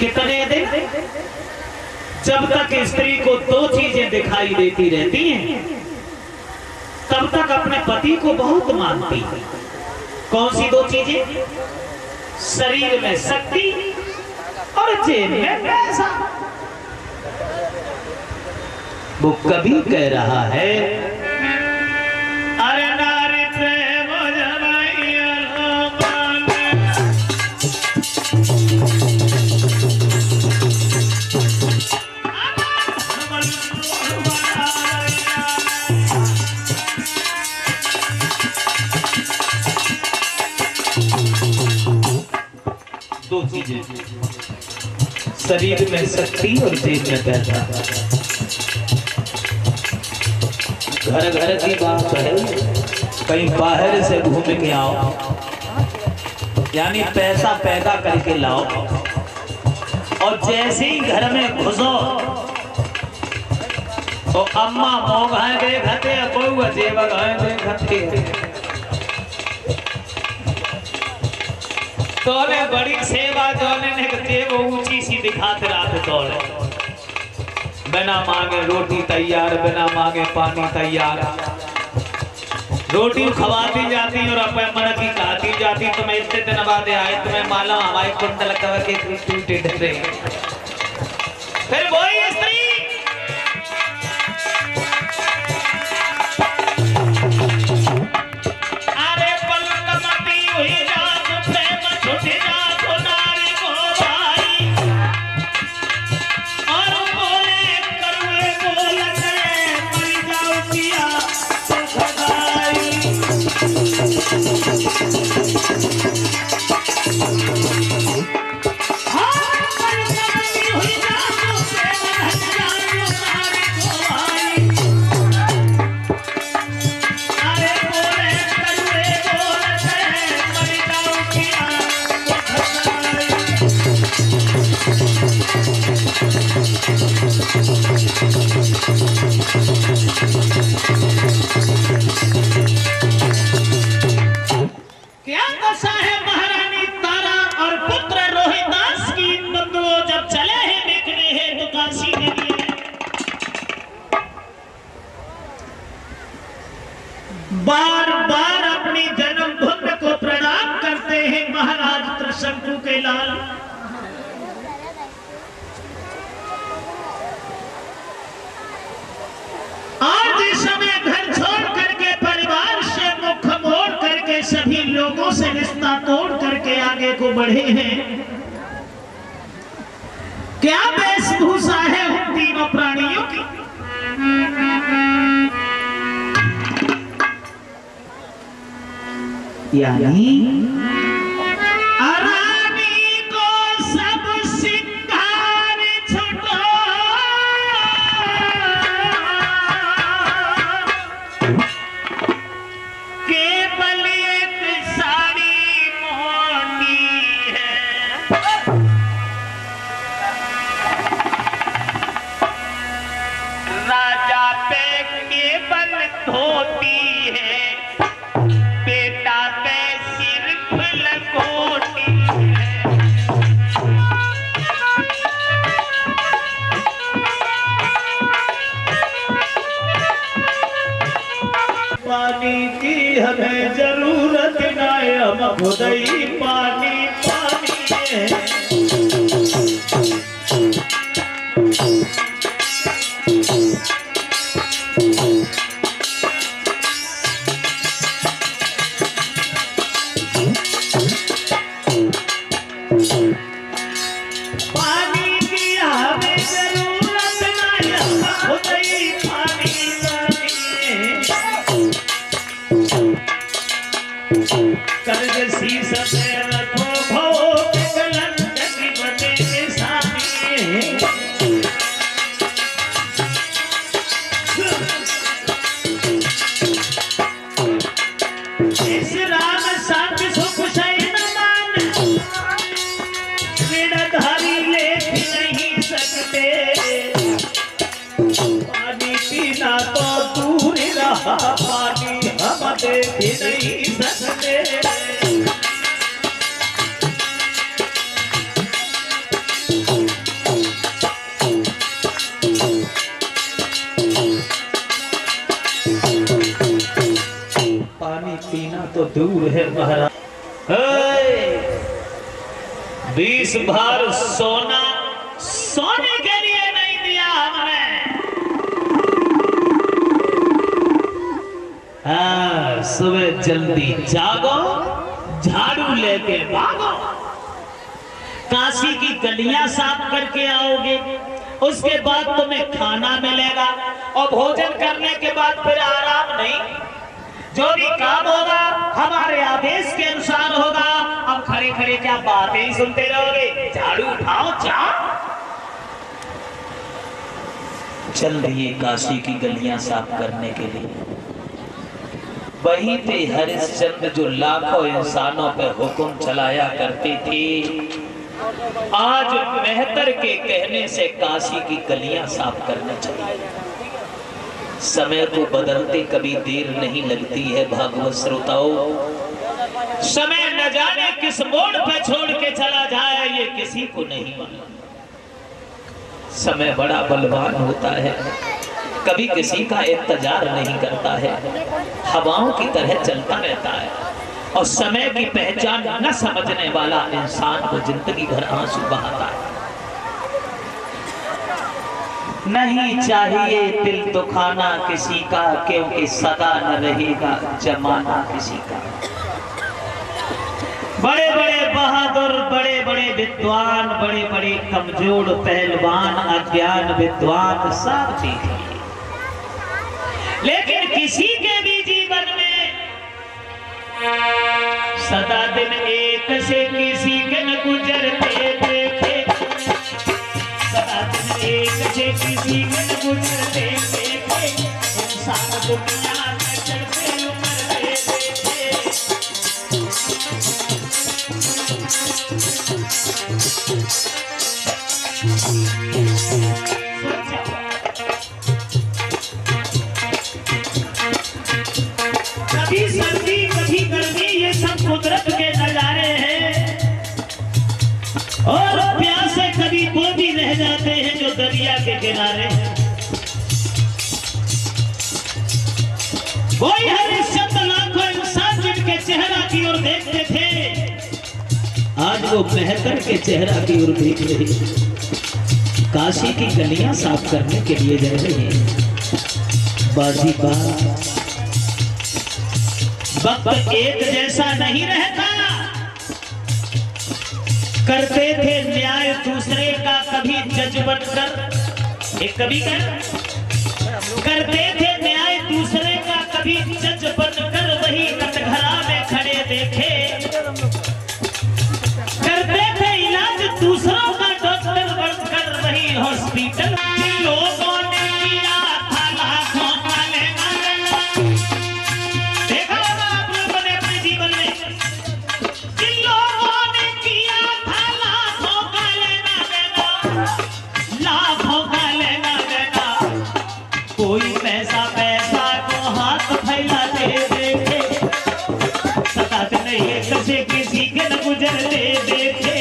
कितने दिन? जब तक स्त्री को दो चीजें दिखाई देती रहती हैं तब तक अपने पति को बहुत मानती है। कौन सी दो चीजें? शरीर में शक्ति और जेब में पैसा। वो कभी कह रहा है अरे नारी प्रेम दो चीजें, शरीर में शक्ति और जेब में पैसा। घर घर की बात है, कहीं बाहर से घूम के आओ, यानी पैसा पैदा करके लाओ, और जैसे ही घर में घुसो तो अम्मा मोगाए देखते बहुआ जेब देखते तोने बड़ी सेवा जोने ने जेब ऊंची सी दिखाते रात तोड़े। बिना मांगे रोटी तैयार, बिना मांगे पानी तैयार। रोटी खवाती जाती और अपने मन की खाती जाती। तुम्हें इतने दिन बाद आए, तुम्हें मालूम हमारे कुंडल कवर के टूटे डरे। फिर वही स्त्री बार बार अपनी जन्मभूमि को प्रणाम करते हैं महाराज त्रिशंकु के लाल। आज इस समय घर छोड़ करके, परिवार से मुख मोड़ करके, सभी लोगों से रिश्ता तोड़ करके आगे को बढ़े हैं। क्या वेशभूषा है उन तीनों प्राणियों की? यानी रानी को सब सिंगार छुटो, केवल एक साड़ी मोटी है। राजा पे केवल धोती है, बेटा पे सिर्फ लंगोटी है। पानी की हमें जरूरत ना है, हम खुद ही पानी पानी है। पानी हम देख नहीं सकते। पीना तो दूर है महाराज। 20 भर सोना सोने के लिए नहीं दिया हमने। सुबह जल्दी जागो, झाड़ू लेके भागो, काशी की गलियां साफ करके आओगे, उसके बाद तुम्हें खाना मिलेगा और भोजन करने के बाद फिर आराम नहीं। जो भी काम होगा हमारे आदेश के अनुसार होगा। अब खड़े खड़े क्या बातें ही सुनते रहोगे? झाड़ू उठाओ, जाओ। चल रही है काशी की गलियां साफ करने के लिए। वहीं पे हरिश्चंद्र जो लाखों इंसानों पे हुक्म चलाया करते थे, आज मेहतर के कहने से काशी की गलियां साफ करना चाहिए। समय को बदलते कभी देर नहीं लगती है भागवत श्रोताओं। समय न जाने किस मोड़ पे छोड़ के चला जाए ये किसी को नहीं मालूम। समय बड़ा बलवान होता है, कभी किसी का इंतजार नहीं करता है, हवाओं की तरह चलता रहता है। और समय की पहचान न समझने वाला इंसान को जिंदगी भर आंसू बहाता है। नहीं चाहिए दिल दुखाना किसी का, क्योंकि सदा न रहेगा जमाना किसी का। बड़े बड़े बहादुर, बड़े बड़े विद्वान, बड़े बड़े कमजोर पहलवान, अज्ञान विद्वान सब देख लिए, लेकिन किसी के भी जीवन में सदा दिन एक से किसी के न गुजरते देखे, सदा दिन एक से किसी के न गुजरते देखे, इंसान दुनिया में चलते उमरते देखे। कभी सर्दी कभी गर्मी, ये सब कुदरत के नजारे हैं। और प्यासे कभी वो भी रह जाते हैं जो दरिया के किनारे। कोई हरिश्चंद्र लाखों इंसान जिनके चेहरा की ओर देखते थे, आज वो मेहतर के चेहरा की ओर देख रहे हैं। काशी की गलियां साफ करने के लिए जा रहे हैं। बाजी बात वक्त एक जैसा नहीं रहता। करते थे न्याय दूसरे का कभी जज बनकर, एक कभी करते थे न्याय दूसरे का कभी जज बनकर, वही कटघरा में खड़े देखे। करते थे इलाज दूसरों का डॉक्टर बनकर, वही हॉस्पिटल लोगों ने किया था लाखों का लेना देना। देखा होगा आप लोगों ने अपने जीवन में, जिन लोगों ने किया था लाखों का लेना देना, लाखों का लेना देना, कोई पैसा पैसा को हाथ फैलाते देखे, सदा दिन एक से किसी के न गुजरते देखे।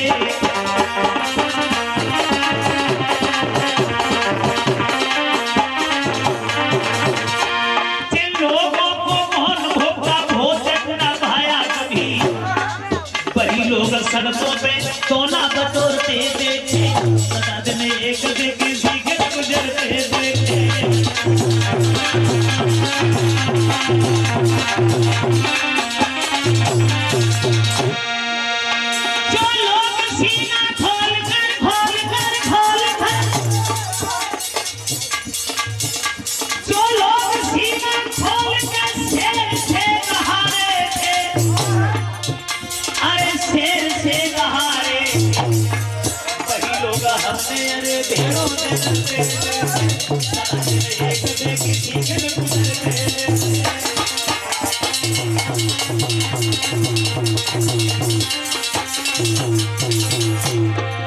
जिन लोगों को मौन भोगा भोजन न भाया कभी, वही लोग सड़कों पे सोना बटोरते देखे, सदा दिन एक से किसी के न गुजरते देखे। जो लोग सीना खोल कर जो लोग सीना खोल कर शेर से नहारे थे, अरे शेर से नहारे, वही लोग हमने अरे भेड़ों से चलते एक से किसी के न गुजरते।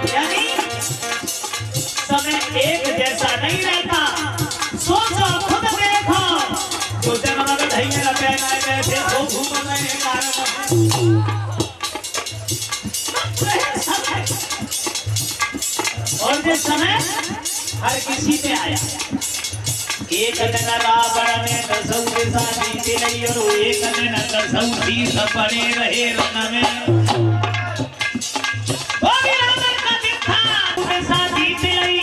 यानी समय एक जैसा नहीं रहता। सोचो खुद देखो, जो जन्म में ढाई मेरा पहना गए थे वो घूम रहे कारण। और ये समय हर किसी पे आया। एक दिन रावण ने दसौ दिशा जीत लई और एक दिन दसौ शीश पड़े रहे रण में। वो भी रावण का दिन था, दिशा जीत लई,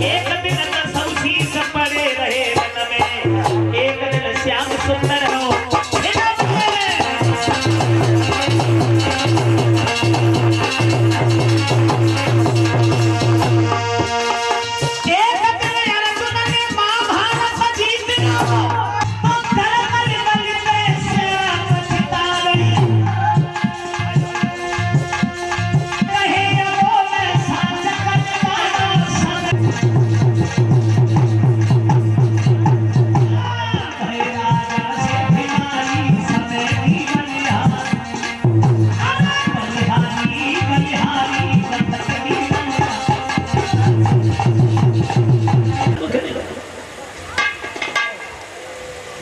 एक दिन दसौ शीश पड़े रहे रण में। एक दिन श्याम सुंदर हो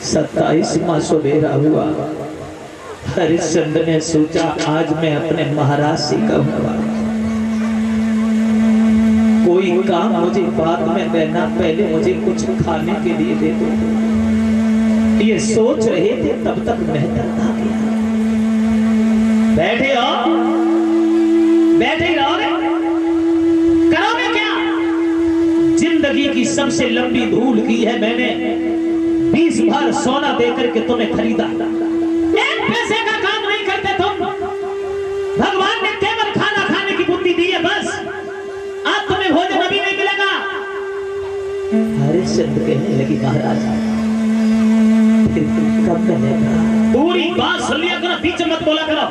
सत्ताईसवां सवेरा हुआ। हरिश्चंद्र ने सोचा आज मैं अपने महाराज से कहूंगा कोई काम मुझे बाद में देना, पहले मुझे कुछ खाने के लिए दे दो। ये सोच रहे थे तब तक मेहतर आ गया। बैठे हो, बैठे रहोगे, करोगे क्या? जिंदगी की सबसे लंबी धूल की है मैंने, 20 भर सोना देकर के तुम्हें खरीदा, एक पैसे का काम नहीं करते तुम। भगवान ने केवल खाना खाने की बुद्धि दी है, बस आज तुम्हें भोजन अभी नहीं मिलेगा। हरिश्चंद्र कहने लगी महाराज फिर कब मिलेगा? पूरी बात सुन लिया करो, बीच मत बोला करो।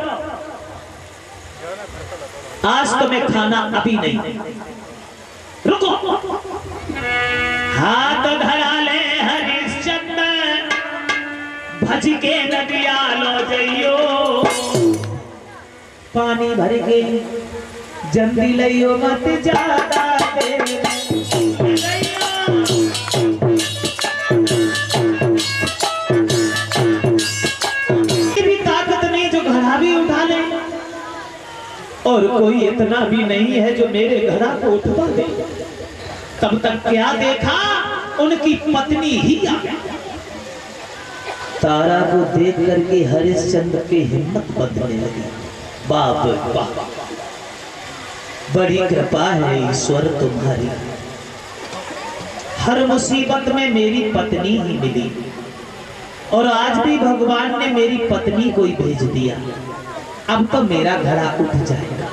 आज तुम्हें खाना अभी नहीं, रुको। हाथ धरा ले हरिश्चंद्र, भज के नदिया लो जइयो, पानी भर के जल्दी लियो मत ज्यादा देर। भी ताकत नहीं जो घड़ा भी उठा ले, और कोई इतना भी नहीं है जो मेरे घड़ा को उठवा दे। तब तक क्या देखा, उनकी पत्नी ही आ गई। तारा को देख करके हरिश्चंद्र की हिम्मत बंधने लगी। बाप बाप, बड़ी कृपा है ईश्वर तुम्हारी, हर मुसीबत में मेरी पत्नी ही मिली, और आज भी भगवान ने मेरी पत्नी को ही भेज दिया। अब तो मेरा घड़ा उठ जाएगा।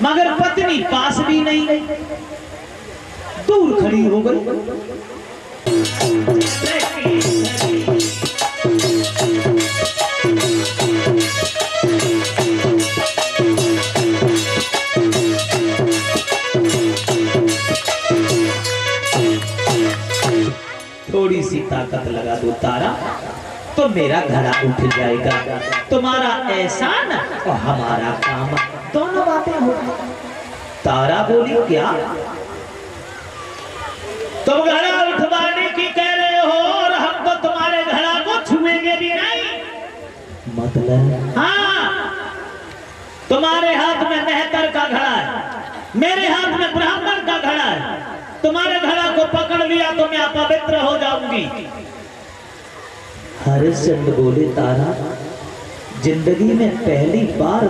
मगर पत्नी पास भी नहीं, दूर खड़ी हो गई। थोड़ी सी ताकत लगा दो तारा, तो मेरा घड़ा उठ जाएगा। तुम्हारा एहसान और हमारा काम, दोनों बातें हो। तारा बोली क्या तुम घड़ा उठवाने की कह रहे हो, और हम तो तुम्हारे घड़ा को छुएंगे भी नहीं। मतलब? हाँ, तुम्हारे हाथ में मेहतर का घड़ा है, मेरे हाथ में ब्राह्मण का घड़ा है। तुम्हारे घड़ा को पकड़ लिया तो मैं अपवित्र हो जाऊंगी। हरिश्चंद्र बोले तारा जिंदगी में पहली बार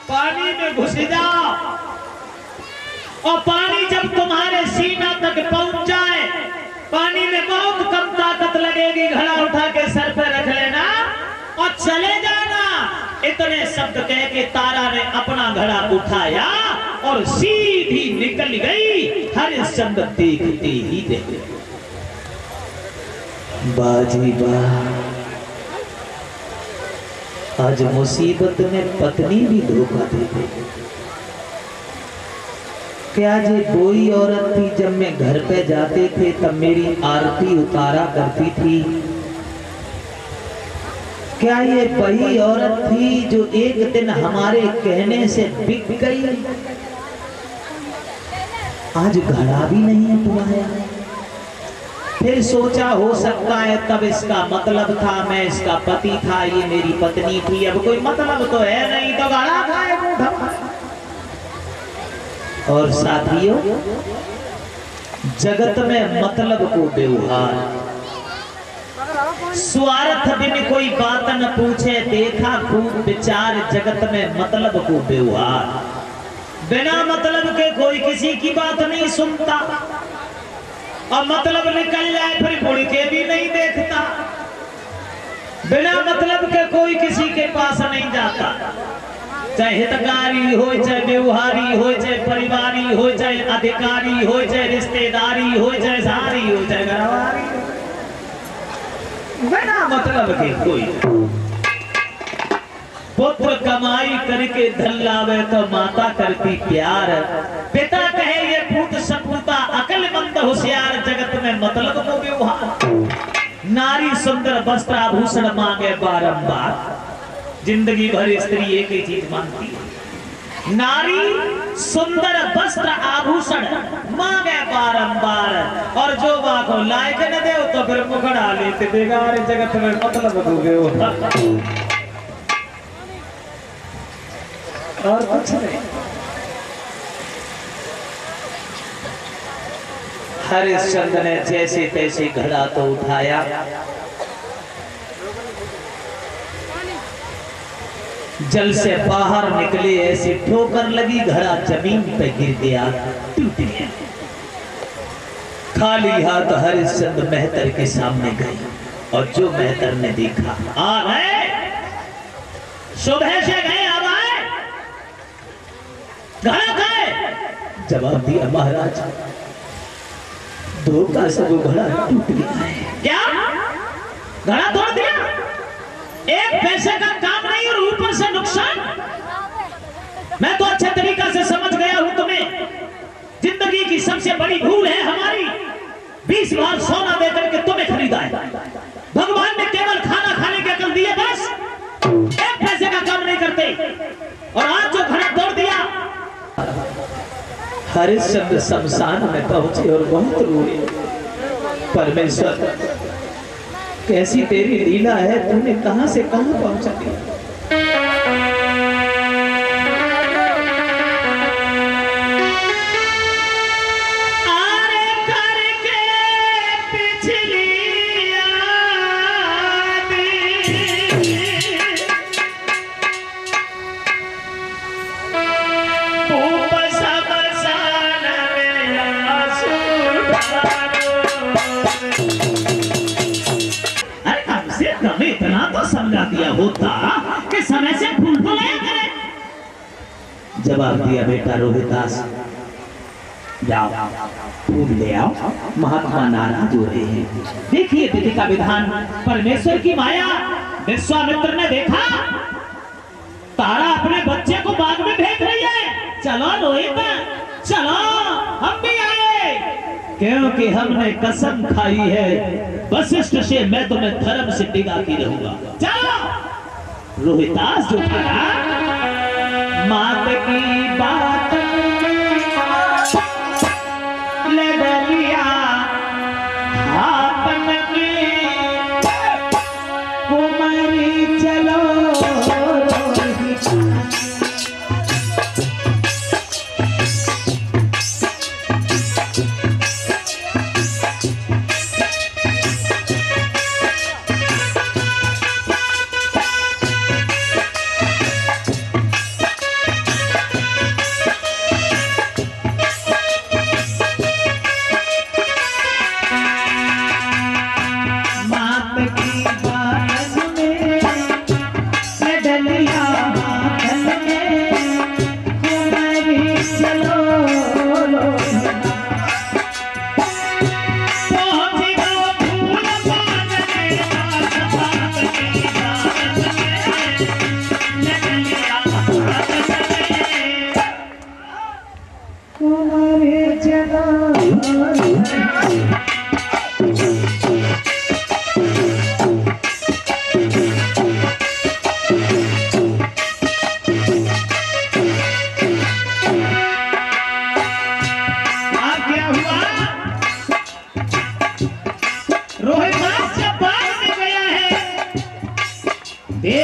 पानी में घुस जाओ, और पानी जब तुम्हारे सीना तक पहुंच जाए, पानी में बहुत कम ताकत लगेगी, घड़ा उठा के सर पे रख लेना और चले जाना। इतने शब्द कह के तारा ने अपना घड़ा उठाया और सीधी निकल गई। हरिश्चंद्र देखते ही देखे, बाजी वाह, आज मुसीबत में पत्नी भी धोखा दे गई। क्या जे कोई औरत थी जब मैं घर पे जाते थे तब मेरी आरती उतारा करती थी? क्या ये वही औरत थी जो एक दिन हमारे कहने से बिक गई? आज घड़ा भी नहीं उठवाया, फिर सोचा हो सकता है तब इसका मतलब था मैं इसका पति था, ये मेरी पत्नी थी, अब कोई मतलब तो है नहीं, तो गाड़ा खाए बूढ़ा। और साथियों, जगत में मतलब को व्यवहार, स्वार्थ बिन कोई बात न पूछे, देखा खूब विचार, जगत में मतलब को व्यवहार। बिना मतलब के कोई किसी की बात नहीं सुनता, और मतलब निकल जाए फिर मुड़ के भी नहीं देखता। बिना मतलब के कोई किसी के पास नहीं जाता, चाहे हितकारी हो, चाहे व्यवहारी हो, चाहे परिवारी हो, चाहे अधिकारी हो, चाहे रिश्तेदारी हो, चाहे सारी हो, चाहे घरवारी हो, बिना मतलब के कोई। पुत्र कमाई करके धन लावे तो माता करती प्यार, पिता कहे ये पूत सपूता, अकलमंद होशियार, जगत में मतलब को व्यवहार। नारी सुंदर वस्त्र आभूषण मांगे बारंबार, जिंदगी भर स्त्री एक ही चीज मांगती है, नारी सुंदर वस्त्र आभूषण मांगे बारंबार, और जो बाको लायक न दे तो फिर मुखड़ा लेते देगा। जगत में मतलब को व्यवहार और कुछ नहीं। हरिश्चंद्र ने जैसे तैसे घड़ा तो उठाया, जल से बाहर निकले, ऐसी ठोकर लगी, घड़ा जमीन पे गिर गया, टूट गया। खाली हाथ हरिश्चंद्र मेहतर के सामने गए, और जो मेहतर ने देखा, आ गए, सुबह से गए, अब आए, घड़ा खाए। जवाब दिया, महाराज धोखा से वो घड़ा टूट गया है। क्या घड़ा तोड़ दिया? एक पैसे का काम नहीं और ऊपर से नुकसान। मैं तो अच्छे तरीका से समझ गया हूं तुम्हें। जिंदगी की सबसे बड़ी भूल है हमारी 20 बार सोना देकर के तुम्हें खरीदा है। भगवान ने केवल खाना खाने की अकल दी है, बस एक पैसे का काम नहीं करते। और आज जो घड़ा तोड़ दिया। हरिश्चंद्र शमशान में पहुंचे और बहुत रोए। परमेश्वर, कैसी तेरी लीला है, तूने कहां से कहां पहुंचा दिया। इतना तो समझा दिया होता कि समय से फूल तो लाया करे। जवाब दिया, बेटा रोहिदास, जाओ फूल ले आओ, महात्मा नाराज हो रहे हैं। देखिए विधि का विधान, परमेश्वर की माया। विश्वामित्र ने देखा तारा अपने बच्चे को बाग में भेज रही है, चलो रोहित चलो, हम भी आए, क्योंकि हमने कसम खाई है वशिष्ठ से, मैं तुम्हें धर्म से डिगा के रहूंगा। चलो। रोहिदास जो था, मात की बात ले लिया हाथ में, कुमारी चलो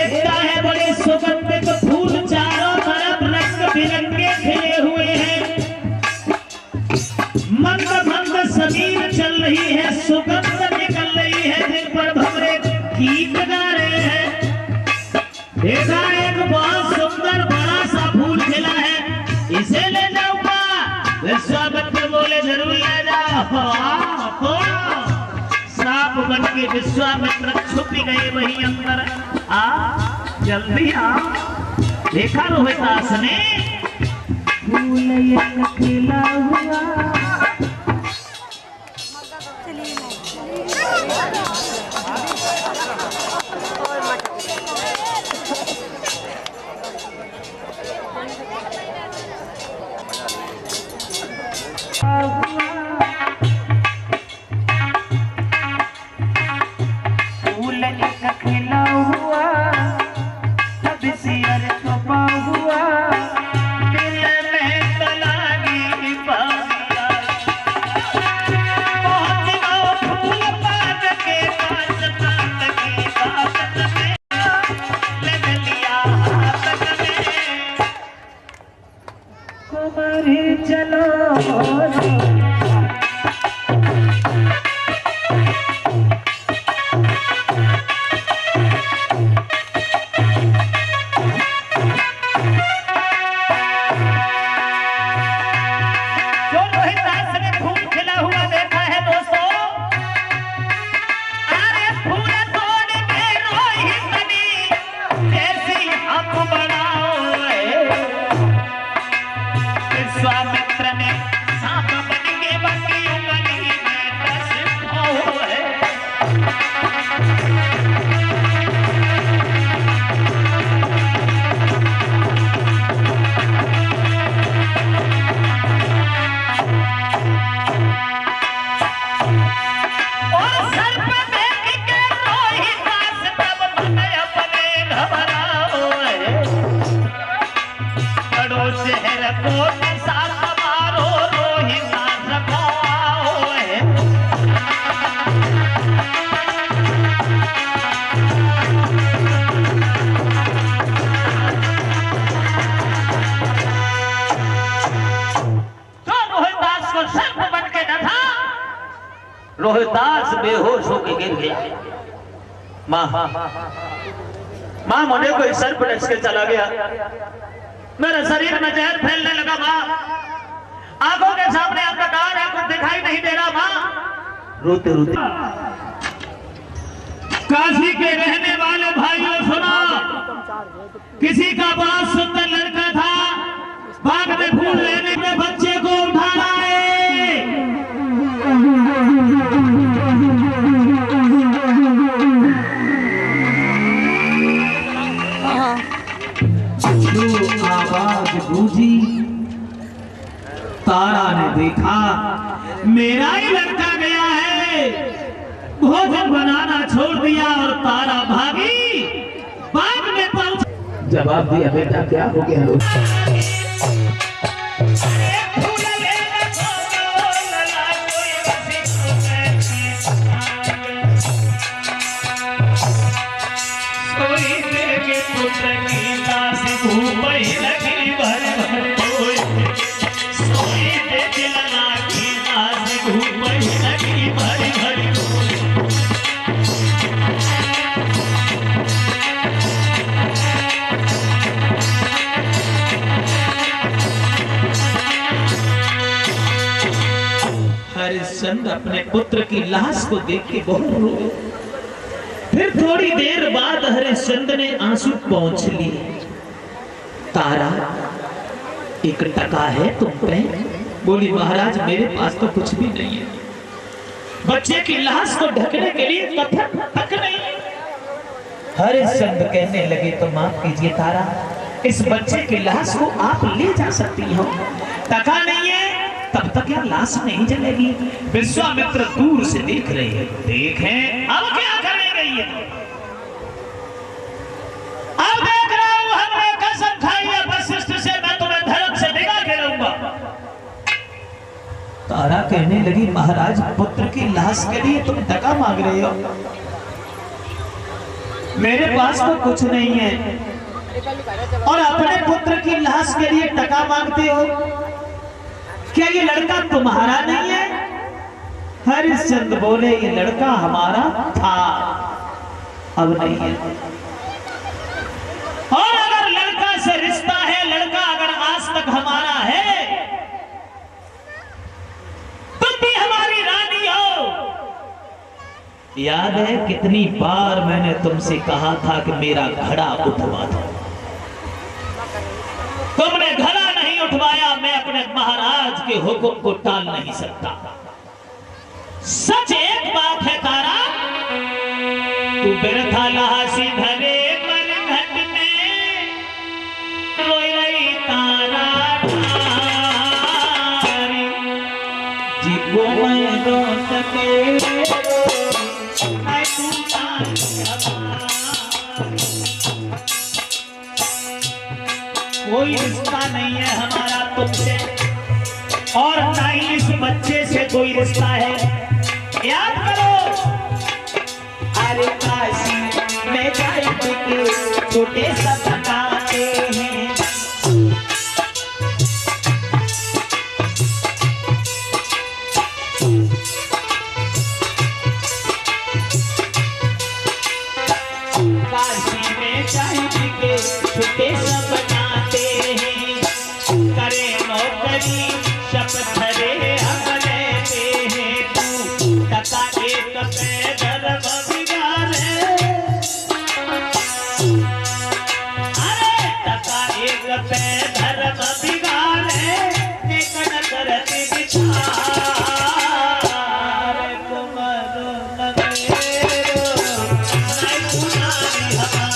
देखता है बड़े सुगंधित फूल चारों तरफ रंग बिरंगे खिले हुए हैं, मंद मंद समीर चल रही है, सुगंध निकल रही है, जिन पर भंवरे गीत गा रहे हैं। देखा एक बहुत सुंदर बड़ा सा फूल खिला है, इसे ले जाऊंगा। विश्वामित्र बोले जरूर ले जाओ। सांप बन के विश्वामित्र छुप गए वहीं अंदर। जल्दी आ। देखा रोहिदास ने फूल खिला हुआ, फूल खिला हुआ, तब सिर छुपा हुआ, दिल में तलागी बाजिया। पहुंच गओ फूल पात के पास, पात की बात में लग लिया हाथ में, कुमारी चलो। विश्वामित्र ने सांप बन के बंदी उंगली में डस खाओ है। और सर पे देख के रोहिदास तब मन अपने घबराओ है। बड़ो शहर को रोहिदास बेहोश होकर गिर गया। माँ मुझे कोई सर पर के चला गया, मेरे शरीर में जहर फैलने लगा। माँ आंखों के सामने अंधकार है, कुछ दिखाई नहीं दे रहा। माँ रोते रोते काशी के रहने वाले भाइयों सुना, किसी का बड़ा सुंदर लड़का था, बाग में फूल लेने में बच्चे को उठा लाए। आवाज गूंजी, तारा ने देखा मेरा ही लड़का गया है, भोजन बनाना छोड़ दिया और तारा भागी बाग में पहुंच। जवाब दिया बेटा क्या हो गया? हरिश्चंद्र अपने पुत्र की लाश को देख के बहुत रोए। फिर थोड़ी देर बाद हरिश्चंद्र ने आंसू पोंछ लिए। तारा एक टका है तुम पे? बोली महाराज मेरे पास तो कुछ भी नहीं है, बच्चे की लाश को ढकने के लिए कफन तक नहीं। हरिश्चंद्र कहने लगे तो माफ कीजिए तारा, इस बच्चे की लाश को आप ले जा सकती हो, टका नहीं है तब तक यह लाश नहीं जलेगी। विश्वामित्र दूर से देख रहे हैं, देखें अब क्या करने गई है? अब देख रहा हूं हमने कसम खाई है वशिष्ठ से, मैं तुम्हें धर्म से निकाल के रहूंगा। तारा कहने लगी महाराज पुत्र की लाश के लिए तुम टका मांग रहे हो, मेरे पास तो कुछ नहीं है और अपने पुत्र की लाश के लिए टका मांगते हो। क्या ये लड़का तुम्हारा नहीं है? हरिश्चंद्र बोले, ये लड़का हमारा था, अब नहीं है। और अगर लड़का से रिश्ता है, लड़का अगर आज तक हमारा है, तुम भी हमारी रानी हो। याद है कितनी बार मैंने तुमसे कहा था कि मेरा घड़ा उठवा दो, तुमने घड़ा नहीं उठवाया। मैं अपने महाराज के हुक्म को टाल नहीं सकता। सच एक बात है तारा, तू बिरथा लासी धरे मरघट में रोई रही तारा नारी, जी को मैं रो सके मैं तू कोई रिश्ता नहीं है हमारा तुमसे, और ना ही इस बच्चे से कोई रिश्ता है। याद करो, अरे काशी में जाएंगे के छोटे सब बताते हैं, काशी में जाएंगे के छोटे सब बताते हैं, करे नौकरी शपथ रे हम लेते हैं, तू टका एक पे धर्म बिगाड़े, अरे टका एक पे धर्म बिगाड़े, एक करते विचार कुमार नगेरो नहीं सुनाई हमारी।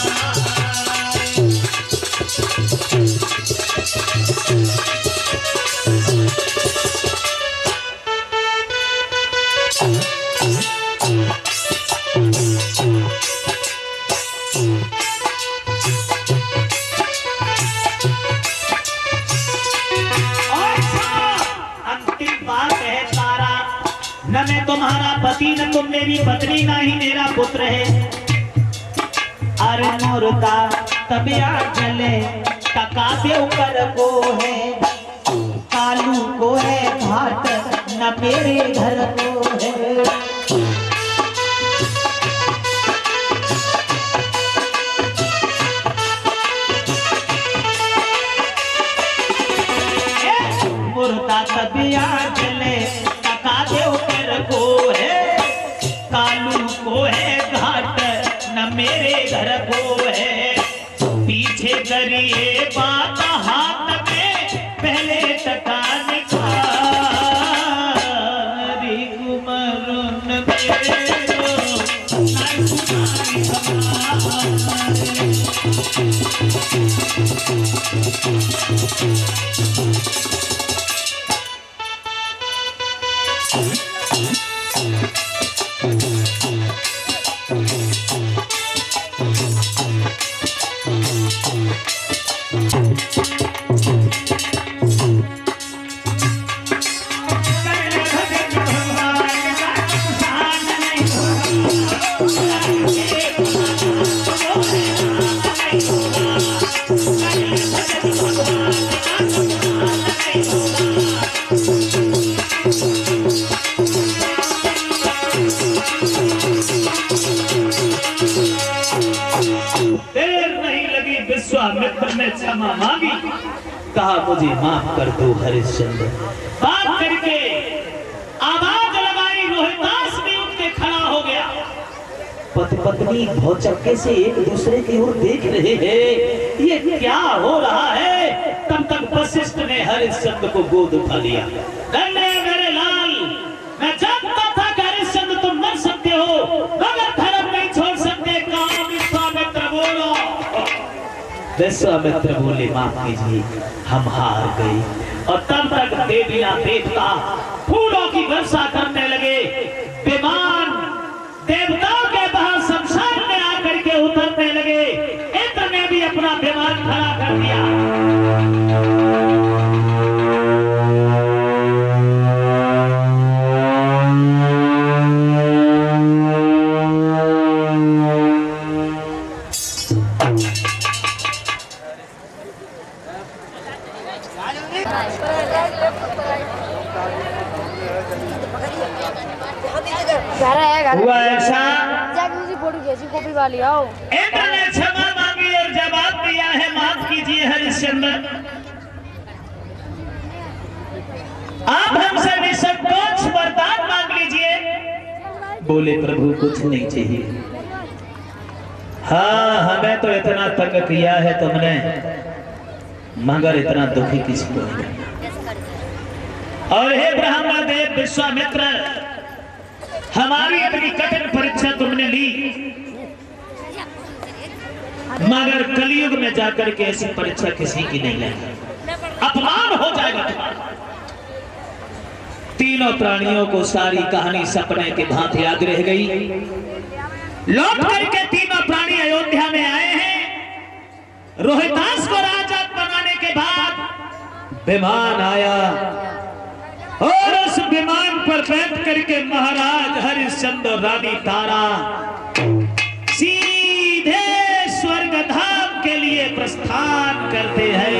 न मैं तुम्हारा पति, न तुम मेरी पत्नी, ना ही मेरा पुत्र है। अरे मोरता तबिया जले टका दे ऊपर को है, कालू को है घाट न मेरे घर को है। मोरता तबिया जले टका दे ऊपर को है, कालू को है घाट न मेरे घर को है। पीछे करिए बात हाथ में पहले टका निकाली कुमार नगेरो नहीं सुनाई हमारी। विश्वामित्र ने क्षमा मांगी, कहा मुझे माफ कर दो हरिश्चंद्र। बात करके आवाज लगाई, रोहितास भी उठ के खड़ा हो गया। पति पत्नी भौचक्के से एक दूसरे की ओर देख रहे हैं, ये क्या हो रहा है। तब तक वशिष्ठ ने हरिश्चंद्र को गोद उठा लिया। मेरे लाल, मैं जानता था कि हरिश्चंद्र तुम मर सकते हो, मगर धर्म नहीं छोड़ सकते। काम विश्वामित्र बोलो। विश्वामित्र बोले माफ कीजिए, हम हार गए। और तब तक देवियां देवता फूलों की वर्षा करने लगे। विमान देवताओं के बाहर शमशान में आकर के उतरने लगे। इंद्र ने भी अपना विमान खड़ा कर दिया। हुआ ऐसा, कॉपी वाली आओ। इंद्र ने क्षमा मांगी और जवाब दिया है, माफ कीजिए हरिश्चंद्र, आप हमसे निसंकोच वरदान मांग लीजिए। बोले प्रभु कुछ नहीं चाहिए। हाँ, हमें तो इतना तंग किया है तुमने, मगर इतना दुखी किसी को नहीं। और हे ब्रह्मा देव विश्वामित्र, हमारी इतनी कठिन परीक्षा तुमने ली, मगर कलयुग में जाकर के ऐसी परीक्षा किसी की नहीं लेगी, अपमान हो जाएगा तुम्हारा। तीनों प्राणियों को सारी कहानी सपने के भांति याद रह गई। लौट करके तीनों प्राणी अयोध्या में आए हैं। रोहितास को राजा बनाने के बाद विमान आया और उस विमान पर बैठ करके महाराज हरिश्चंद्र रानी तारा सीधे स्वर्गधाम के लिए प्रस्थान करते हैं।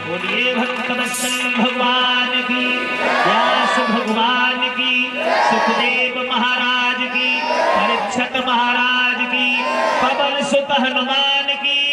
बोलिए भक्तवत्सल भगवान की, व्यास भगवान की, सुखदेव महाराज की, परीक्षित महाराज की, पवन सुत हनुमान की।